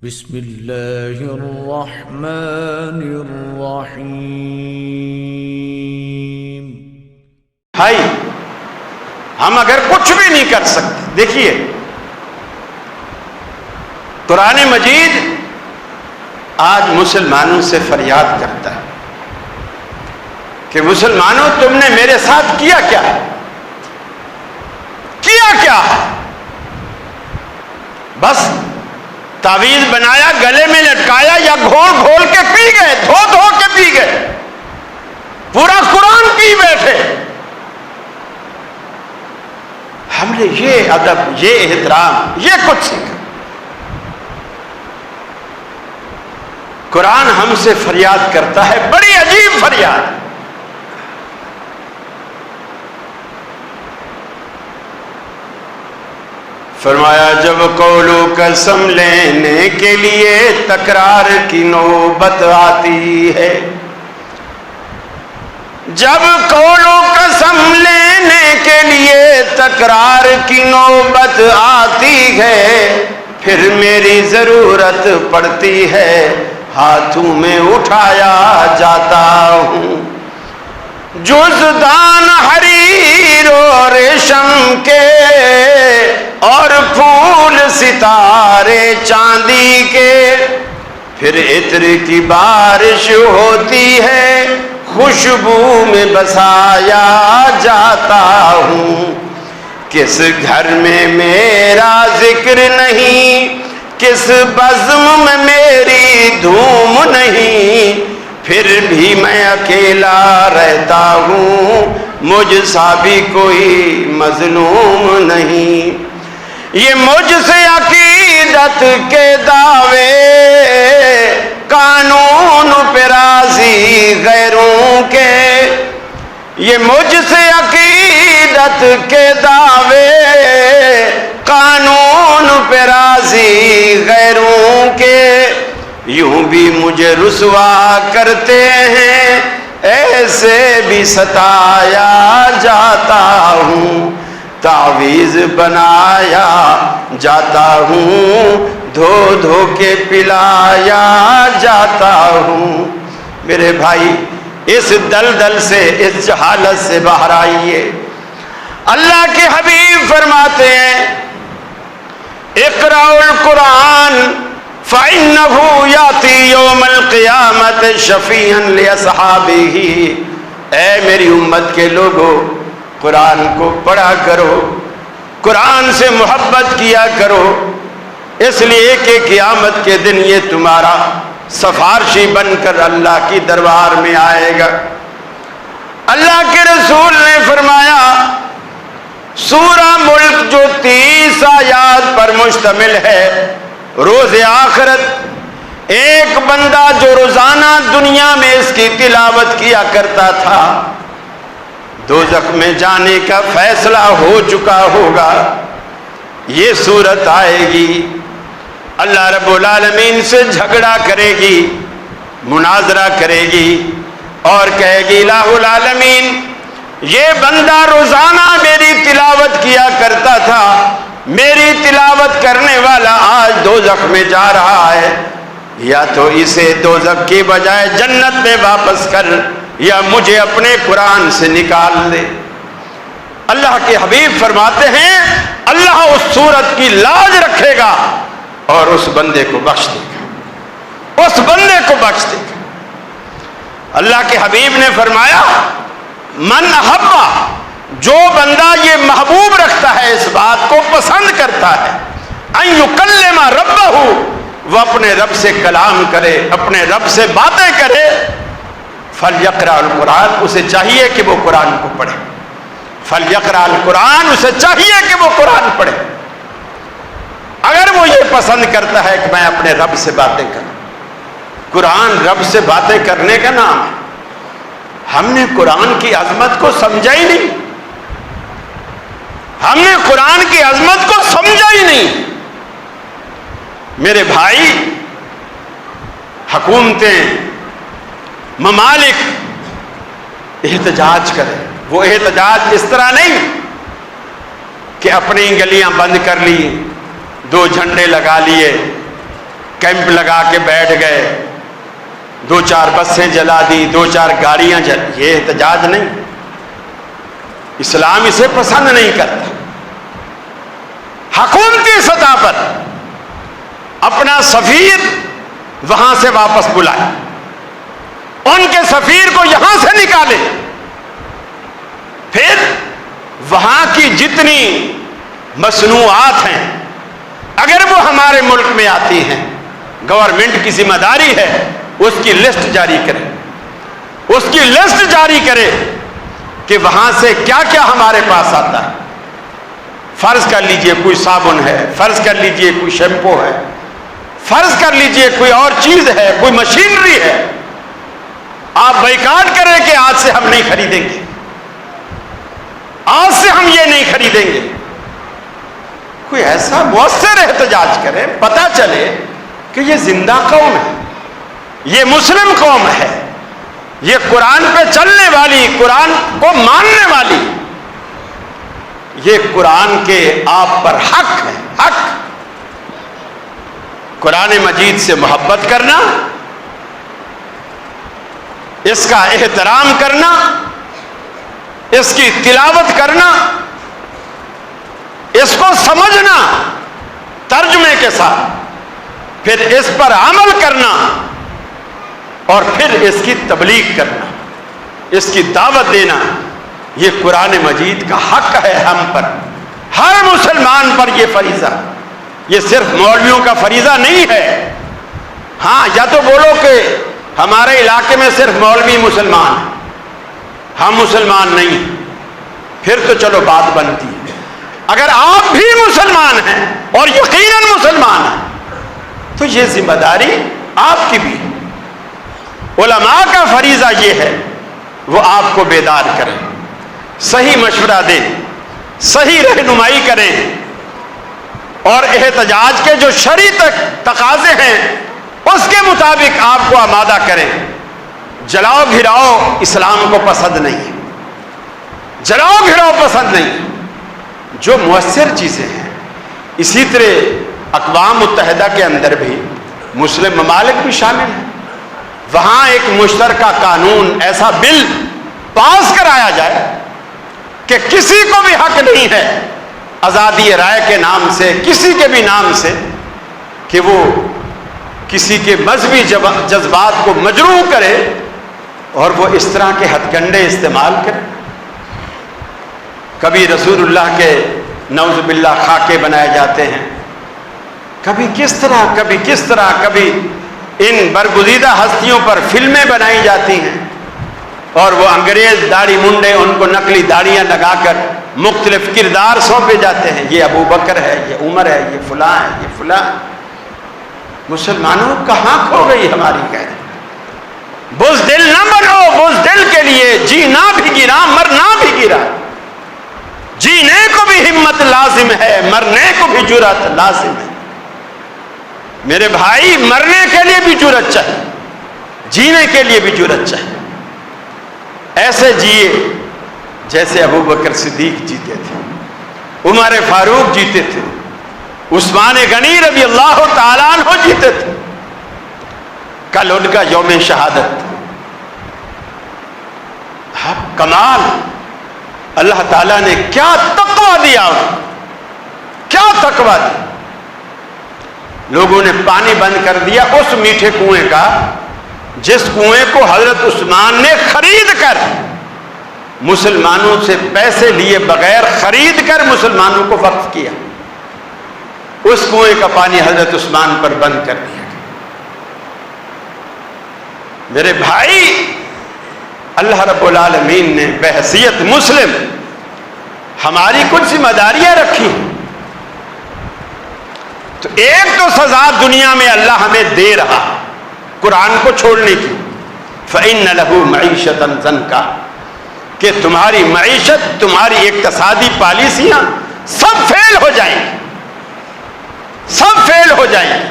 بسم اللہ الرحمن الرحیم۔ بھائی ہم اگر کچھ بھی نہیں کر سکتے، دیکھیے قرآن مجید آج مسلمانوں سے فریاد کرتا ہے کہ مسلمانوں تم نے میرے ساتھ کیا کیا ہے؟ کیا کیا ہے؟ بس تعویذ بنایا، گلے میں لٹکایا یا گھول گھول کے پی گئے، دھو دھو کے پی گئے، پورا قرآن پی بیٹھے۔ ہم نے یہ ادب، یہ احترام، یہ کچھ سیکھا۔ قرآن ہم سے فریاد کرتا ہے، بڑی عجیب فریاد۔ فرمایا جب قول و قسم لینے کے لیے تکرار کی نوبت آتی ہے، جب قول و قسم لینے کے لیے تکرار کی نوبت آتی ہے، پھر میری ضرورت پڑتی ہے، ہاتھوں میں اٹھایا جاتا ہوں۔ جزدان حریر و ریشم کے اور پھول ستارے چاندی کے، پھر عطر کی بارش ہوتی ہے، خوشبو میں بسایا جاتا ہوں۔ کس گھر میں میرا ذکر نہیں، کس بزم میں میری دھوم نہیں، پھر بھی میں اکیلا رہتا ہوں، مجھ سا بھی کوئی مظلوم نہیں۔ یہ مجھ سے عقیدت کے دعوے، قانون پہ راضی غیروں کے، یہ مجھ سے عقیدت کے دعوے، قانون پہ راضی غیروں کے، یوں بھی مجھے رسوا کرتے ہیں، ایسے بھی ستایا جاتا ہوں۔ تعویذ بنایا جاتا ہوں، دھو دھو کے پلایا جاتا ہوں۔ میرے بھائی اس دلدل سے، اس جہالت سے باہر آئیے۔ اللہ کے حبیب فرماتے ہیں اقرأوا القرآن فَإِنَّهُ يَأْتِي يَوْمَ الْقِيَامَةِ شَفِيعًا لِأَصْحَابِهِ۔ اے میری امت کے لوگوں، قرآن کو پڑھا کرو، قرآن سے محبت کیا کرو، اس لیے کہ قیامت کے دن یہ تمہارا سفارشی بن کر اللہ کی دربار میں آئے گا۔ اللہ کے رسول نے فرمایا سورہ ملک جو 30 آیات پر مشتمل ہے، روز آخرت ایک بندہ جو روزانہ دنیا میں اس کی تلاوت کیا کرتا تھا، دوزخ میں جانے کا فیصلہ ہو چکا ہوگا۔ یہ صورت آئے گی، اللہ رب العالمین سے جھگڑا کرے گی، مناظرہ کرے گی اور کہے گی الہ العالمین، یہ بندہ روزانہ میری تلاوت کیا کرتا تھا، میری تلاوت کرنے والا آج دوزخ میں جا رہا ہے، یا تو اسے دوزخ کی بجائے جنت میں واپس کر، یا مجھے اپنے قرآن سے نکال دے۔ اللہ کے حبیب فرماتے ہیں اللہ اس صورت کی لاج رکھے گا اور اس بندے کو بخش دے گا، اس بندے کو بخش دے گا۔ اللہ کے حبیب نے فرمایا من احبا، جو بندہ یہ محبوب رکھتا ہے، اس بات کو پسند کرتا ہے، ان یکلم ربہ، وہ اپنے رب سے کلام کرے، اپنے رب سے باتیں کرے، فلیقرأ القرآن، اسے چاہیے کہ وہ قرآن کو پڑھے۔ فلیقرأ القرآن، اسے چاہیے کہ وہ قرآن پڑھے۔ اگر وہ یہ پسند کرتا ہے کہ میں اپنے رب سے باتیں کروں، قرآن رب سے باتیں کرنے کا نام ہے۔ ہم نے قرآن کی عظمت کو سمجھا ہی نہیں، ہم نے قرآن کی عظمت کو سمجھا ہی نہیں۔ میرے بھائی، حکومتیں، ممالک احتجاج کریں، وہ احتجاج اس طرح نہیں کہ اپنی گلیاں بند کر لی، 2 جھنڈے لگا لیے کیمپ لگا کے بیٹھ گئے، 2-4 بسیں جلا دی، 2-4 گاڑیاں یہ احتجاج نہیں، اسلام اسے پسند نہیں کرتا۔ حکومتی سطح پر اپنا سفیر وہاں سے واپس بلائے، ان کے سفیر کو یہاں سے نکالے، پھر وہاں کی جتنی مصنوعات ہیں اگر وہ ہمارے ملک میں آتی ہیں، گورنمنٹ کی ذمہ داری ہے اس کی لسٹ جاری کرے، اس کی لسٹ جاری کرے کہ وہاں سے کیا کیا ہمارے پاس آتا ہے۔ فرض کر لیجئے کوئی صابن ہے، فرض کر لیجئے کوئی شیمپو ہے، فرض کر لیجئے کوئی اور چیز ہے، کوئی مشینری ہے، آپ بائیکاٹ کریں کہ آج سے ہم نہیں خریدیں گے، آج سے ہم یہ نہیں خریدیں گے۔ کوئی ایسا مؤثر احتجاج کرے، پتہ چلے کہ یہ زندہ قوم ہے، یہ مسلم قوم ہے، یہ قرآن پہ چلنے والی، قرآن کو ماننے والی، یہ قرآن کے آپ پر حق ہے، حق۔ قرآن مجید سے محبت کرنا، اس کا احترام کرنا، اس کی تلاوت کرنا، اس کو سمجھنا ترجمے کے ساتھ، پھر اس پر عمل کرنا، اور پھر اس کی تبلیغ کرنا، اس کی دعوت دینا، یہ قرآن مجید کا حق ہے ہم پر، ہر مسلمان پر یہ فریضہ، یہ صرف مولویوں کا فریضہ نہیں ہے۔ ہاں یا تو بولو کہ ہمارے علاقے میں صرف مولوی مسلمان ہیں، ہم مسلمان نہیں، پھر تو چلو بات بنتی ہے۔ اگر آپ بھی مسلمان ہیں اور یقیناً مسلمان ہیں تو یہ ذمہ داری آپ کی بھی ہے۔ علماء کا فریضہ یہ ہے وہ آپ کو بیدار کریں، صحیح مشورہ دیں، صحیح رہنمائی کریں، اور احتجاج کے جو شرعی تقاضے ہیں اس کے مطابق آپ کو آمادہ کریں۔ جلاؤ گھراؤ اسلام کو پسند نہیں، جلاؤ گھراؤ پسند نہیں۔ جو مؤثر چیزیں ہیں، اسی طرح اقوام متحدہ کے اندر بھی مسلم ممالک بھی شامل ہیں، وہاں ایک مشترکہ قانون، ایسا بل پاس کرایا جائے کہ کسی کو بھی حق نہیں ہے آزادی رائے کے نام سے، کسی کے بھی نام سے، کہ وہ کسی کے مذہبی جذبات کو مجروح کرے اور وہ اس طرح کے ہتھ کنڈے استعمال کرے۔ کبھی رسول اللہ کے نعوذ باللہ خاکے بنائے جاتے ہیں، کبھی کس طرح، کبھی کس طرح، کبھی ان برگزیدہ ہستیوں پر فلمیں بنائی جاتی ہیں، اور وہ انگریز داڑھی منڈے ان کو نقلی داڑیاں لگا کر مختلف کردار سونپے جاتے ہیں، یہ ابو بکر ہے، یہ عمر ہے، یہ فلاں ہے، یہ فلاں ہے۔ مسلمانوں کہاں کھو گئی ہماری قید؟ بزدل نہ بنو، بزدل کے لیے جینا بھی گرا، مرنا بھی گرا۔ جینے کو بھی ہمت لازم ہے، مرنے کو بھی جرأت لازم ہے۔ میرے بھائی، مرنے کے لیے بھی جرأت چاہیے، جینے کے لیے بھی جرأت چاہیے۔ ایسے جیے جیسے ابو بکر صدیق جیتے تھے، عمر فاروق جیتے تھے، عثمان غنی رضی اللہ تعالیٰ عنہ جیتے تھے۔ کل ان کا یوم شہادت، کمال، اللہ تعالیٰ نے کیا تقویٰ دیا انہیں، کیا تقویٰ دیا۔ لوگوں نے پانی بند کر دیا اس میٹھے کنویں کا جس کنویں کو حضرت عثمان نے خرید کر، مسلمانوں سے پیسے لیے بغیر خرید کر مسلمانوں کو وقف کیا، اس کنویں کا پانی حضرت عثمان پر بند کر دیا۔ میرے بھائی، اللہ رب العالمین نے بحیثیت مسلم ہماری کچھ ذمہ داریاں رکھی، تو ایک تو سزا دنیا میں اللہ ہمیں دے رہا قرآن کو چھوڑنے کی، فَإِنَّ لَهُ مَعِيشَةً ضَنْكَ، کہ تمہاری معیشت، تمہاری اقتصادی پالیسیاں سب فیل ہو جائیں گی، سب فیل ہو جائیں گی۔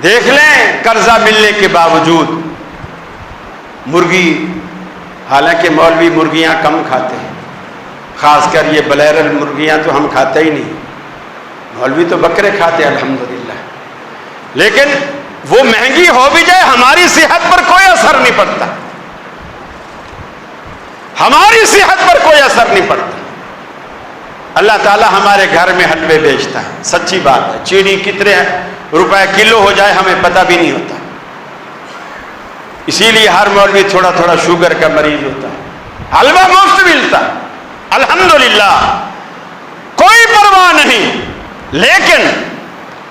دیکھ لیں قرضہ ملنے کے باوجود مرغی، حالانکہ مولوی مرغیاں کم کھاتے ہیں، خاص کر یہ بلیرل مرغیاں تو ہم کھاتے ہی نہیں، مولوی تو بکرے کھاتے ہیں الحمدللہ۔ لیکن وہ مہنگی ہو بھی جائے ہماری صحت پر کوئی اثر نہیں پڑتا، ہماری صحت پر کوئی اثر نہیں پڑتا۔ اللہ تعالیٰ ہمارے گھر میں حلوے بیچتا ہے، سچی بات ہے، چینی کتنے روپے کلو ہو جائے ہمیں پتہ بھی نہیں ہوتا، اسی لیے ہر مولوی تھوڑا تھوڑا شوگر کا مریض ہوتا ہے، حلوہ مفت ملتا ہے، الحمدللہ کوئی پرواہ نہیں۔ لیکن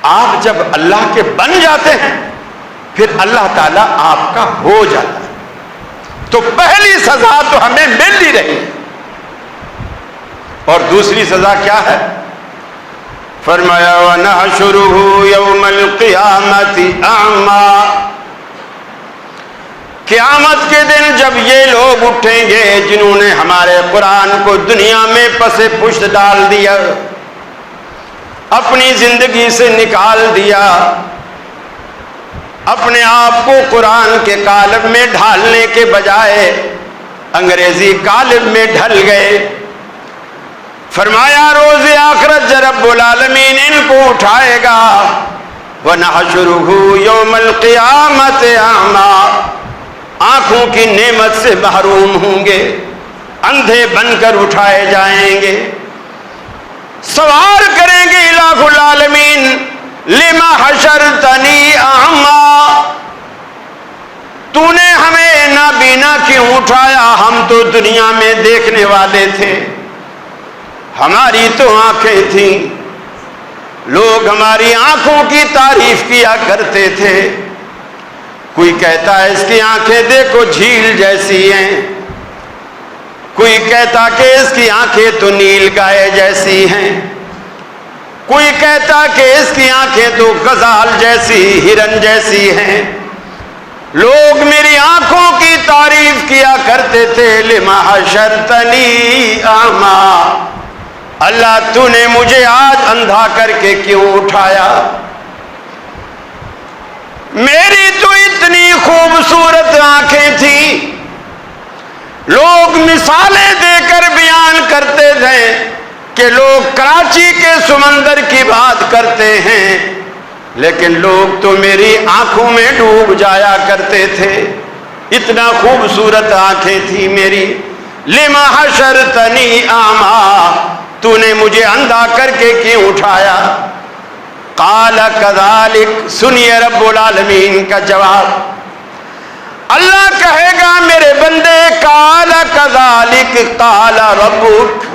آپ جب اللہ کے بن جاتے ہیں پھر اللہ تعالیٰ آپ کا ہو جاتا ہے، تو پہلی سزا تو ہمیں مل ہی رہی ہے، اور دوسری سزا کیا ہے؟ فرمایا وَنَحْشُرُهُ يَوْمَ الْقِيَامَةِ أَعْمَى، قیامت کے دن جب یہ لوگ اٹھیں گے جنہوں نے ہمارے قرآن کو دنیا میں پس پشت ڈال دیا، اپنی زندگی سے نکال دیا، اپنے آپ کو قرآن کے قالب میں ڈھالنے کے بجائے انگریزی قالب میں ڈھل گئے۔ فرمایا روز آخرت رب العالمین ان کو اٹھائے گا، وَنَحْشُرُهُ يَوْمَ الْقِيَامَةِ أَعْمَى، آنکھوں کی نعمت سے محروم ہوں گے، اندھے بن کر اٹھائے جائیں گے، سوال کریں گے الہ العالمین لِمَ حَشَرْتَنِي أَعْمَى، تو نے ہمیں نابینا کیوں اٹھایا؟ ہم تو دنیا میں دیکھنے والے تھے، ہماری تو آنکھیں تھیں، لوگ ہماری آنکھوں کی تعریف کیا کرتے تھے، کوئی کہتا ہے اس کی آنکھیں دیکھو جھیل جیسی ہیں، کوئی کہتا کہ اس کی آنکھیں تو نیل گائے جیسی ہیں، کوئی کہتا کہ اس کی آنکھیں تو غزال جیسی ہرن جیسی ہیں، لوگ میری آنکھوں کی تعریف کیا کرتے تھے۔ لِمَ حَشَرْتَنِي أَعْمَى، اللہ تو نے مجھے آج اندھا کر کے کیوں اٹھایا؟ میری تو اتنی خوبصورت آنکھیں تھیں، لوگ مثالیں دے کر بیان کرتے تھے کہ لوگ کراچی کے سمندر کی بات کرتے ہیں، لیکن لوگ تو میری آنکھوں میں ڈوب جایا کرتے تھے، اتنا خوبصورت آنکھیں تھیں میری۔ لِمَ حَشَرْتَنِي أَعْمَى، تو نے مجھے اندھا کر کے کیوں اٹھایا؟ قال كذلك، سنیے رب العالمین کا جواب، اللہ کہے گا میرے بندے قال كذلك قال ربك،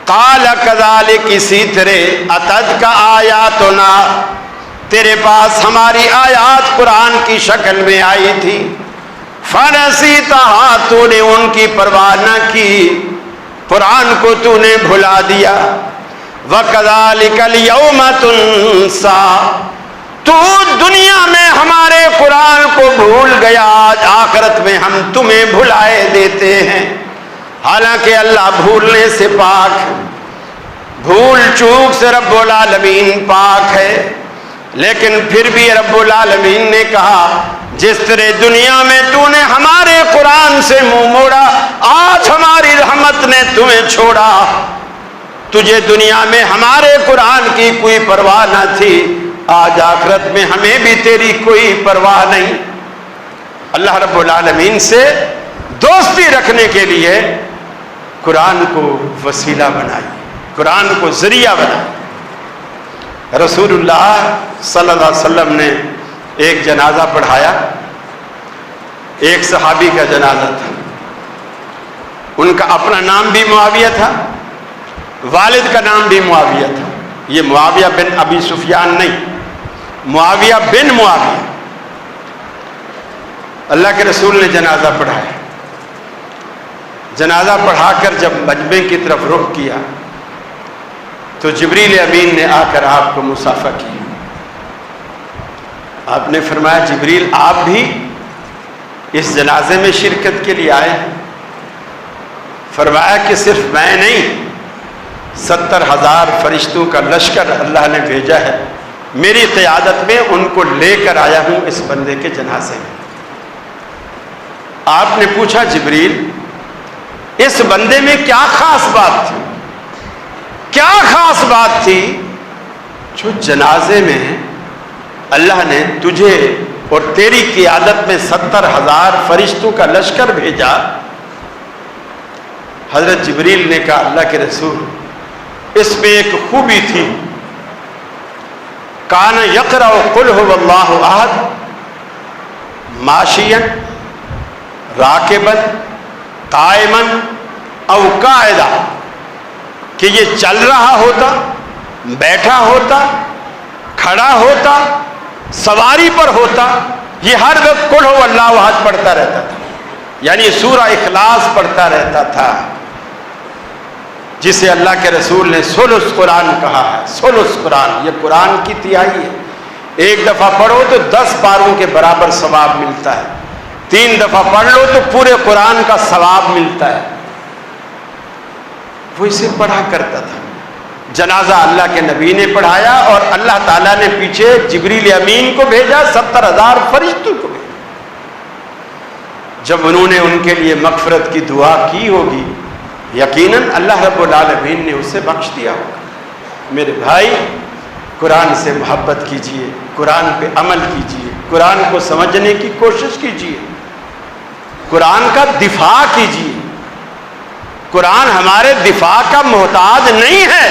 قال كذلك اسی طرح اتت کا آیاتنا، تیرے پاس ہماری آیات قرآن کی شکل میں آئی تھی، فنسیتها، تو نے ان کی پرواہ نہ کی، قرآن کو تو نے بھلا دیا۔ وَكَذَلِكَ الْيَوْمَ تُنْسَى، تو دنیا میں ہمارے قرآن کو بھول گیا، آج آخرت میں ہم تمہیں بھلائے دیتے ہیں۔ حالانکہ اللہ بھولنے سے پاک، بھول چوک سے رب العالمین پاک ہے، لیکن پھر بھی رب العالمین نے کہا جس طرح دنیا میں تو نے ہمارے قرآن سے منہ موڑا، آج ہماری رحمت نے تمہیں چھوڑا، تجھے دنیا میں ہمارے قرآن کی کوئی پرواہ نہ تھی، آج آخرت میں ہمیں بھی تیری کوئی پرواہ نہیں۔ اللہ رب العالمین سے دوستی رکھنے کے لیے قرآن کو وسیلہ بنائی، قرآن کو ذریعہ بنائی۔ رسول اللہ صلی اللہ علیہ وسلم نے ایک جنازہ پڑھایا، ایک صحابی کا جنازہ تھا، ان کا اپنا نام بھی معاویہ تھا، والد کا نام بھی معاویہ تھا، یہ معاویہ بن ابی سفیان نہیں، معاویہ بن معاویہ۔ اللہ کے رسول نے جنازہ پڑھایا، جنازہ پڑھا کر جب مجمع کی طرف رخ کیا تو جبریل امین نے آ کر آپ کو مصافحہ کیا۔ آپ نے فرمایا جبریل آپ بھی اس جنازے میں شرکت کے لیے آئے ہیں؟ فرمایا کہ صرف میں نہیں، 70,000 فرشتوں کا لشکر اللہ نے بھیجا ہے، میری قیادت میں ان کو لے کر آیا ہوں اس بندے کے جنازے میں۔ آپ نے پوچھا جبریل اس بندے میں کیا خاص بات تھی؟ کیا خاص بات تھی جو جنازے میں اللہ نے تجھے اور تیری قیادت میں 70,000 فرشتوں کا لشکر بھیجا. حضرت جبریل نے کہا اللہ کے رسول اس میں ایک خوبی تھی، کان یقرأ قل هو اللہ احد ماشیا راکبا قائما او قاعدا، کہ یہ چل رہا ہوتا، بیٹھا ہوتا، کھڑا ہوتا، سواری پر ہوتا، یہ ہر وقت قل هو اللہ احد پڑھتا رہتا تھا، یعنی سورہ اخلاص پڑھتا رہتا تھا، جسے اللہ کے رسول نے ثلث قرآن کہا ہے. ثلث قرآن یہ قرآن کی تہائی ہے. ایک دفعہ پڑھو تو 10 پاروں کے برابر ثواب ملتا ہے، 3 دفعہ پڑھ لو تو پورے قرآن کا ثواب ملتا ہے. وہ اسے پڑھا کرتا تھا. جنازہ اللہ کے نبی نے پڑھایا اور اللہ تعالیٰ نے پیچھے جبریل امین کو بھیجا، 70,000 فرشتوں کو بھیجا. جب انہوں نے ان کے لیے مغفرت کی دعا کی ہوگی، یقیناً اللہ رب العالمین نے اسے بخش دیا ہوگا. میرے بھائی، قرآن سے محبت کیجئے، قرآن پہ عمل کیجئے، قرآن کو سمجھنے کی کوشش کیجئے، قرآن کا دفاع کیجئے. قرآن ہمارے دفاع کا محتاج نہیں ہے،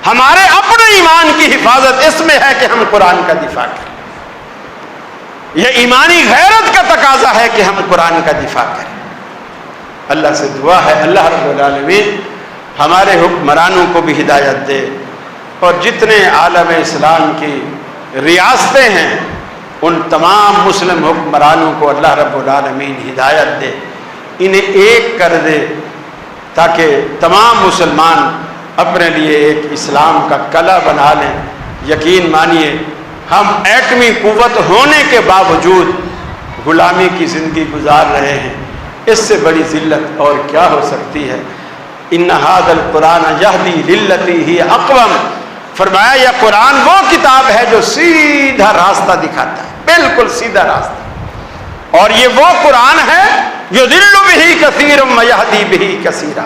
ہمارے اپنے ایمان کی حفاظت اس میں ہے کہ ہم قرآن کا دفاع کریں. یہ ایمانی غیرت کا تقاضا ہے کہ ہم قرآن کا دفاع کریں. اللہ سے دعا ہے اللہ رب العالمین ہمارے حکمرانوں کو بھی ہدایت دے، اور جتنے عالم اسلام کی ریاستیں ہیں ان تمام مسلم حکمرانوں کو اللہ رب العالمین ہدایت دے، انہیں ایک کر دے تاکہ تمام مسلمان اپنے لیے ایک اسلام کا کلہ بنا لیں. یقین مانیے ہم ایٹمی قوت ہونے کے باوجود غلامی کی زندگی گزار رہے ہیں، اس سے بڑی ذلت اور کیا ہو سکتی ہے. ان ھذا القرآن یہدی للتی ہی اقوم، فرمایا یہ قرآن وہ کتاب ہے جو سیدھا راستہ دکھاتا ہے، بالکل سیدھا راستہ. اور یہ وہ قرآن ہے یضل بہ کثیر ویہدی بہ کثیرا.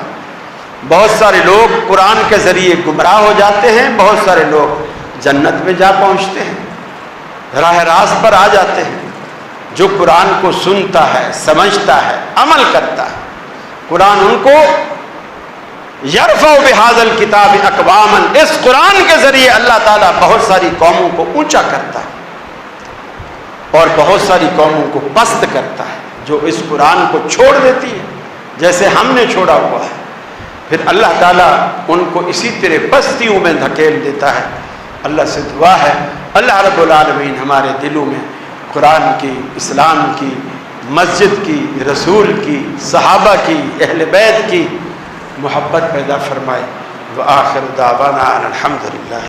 بہت سارے لوگ قرآن کے ذریعے گمراہ ہو جاتے ہیں، بہت سارے لوگ جنت میں جا پہنچتے ہیں، راہ راست پر آ جاتے ہیں. جو قرآن کو سنتا ہے، سمجھتا ہے، عمل کرتا ہے، قرآن ان کو یرفع بہذا الکتاب اقواما، اس قرآن کے ذریعے اللہ تعالیٰ بہت ساری قوموں کو اونچا کرتا ہے اور بہت ساری قوموں کو پست کرتا ہے جو اس قرآن کو چھوڑ دیتی ہے، جیسے ہم نے چھوڑا ہوا ہے. پھر اللہ تعالیٰ ان کو اسی طرح پستیوں میں دھکیل دیتا ہے. اللہ سے دعا ہے اللہ رب العالمین ہمارے دلوں میں قرآن کی، اسلام کی، مسجد کی، رسول کی، صحابہ کی، اہل بیت کی محبت پیدا فرمائے. وآخر دعوانا ان الحمد للہ.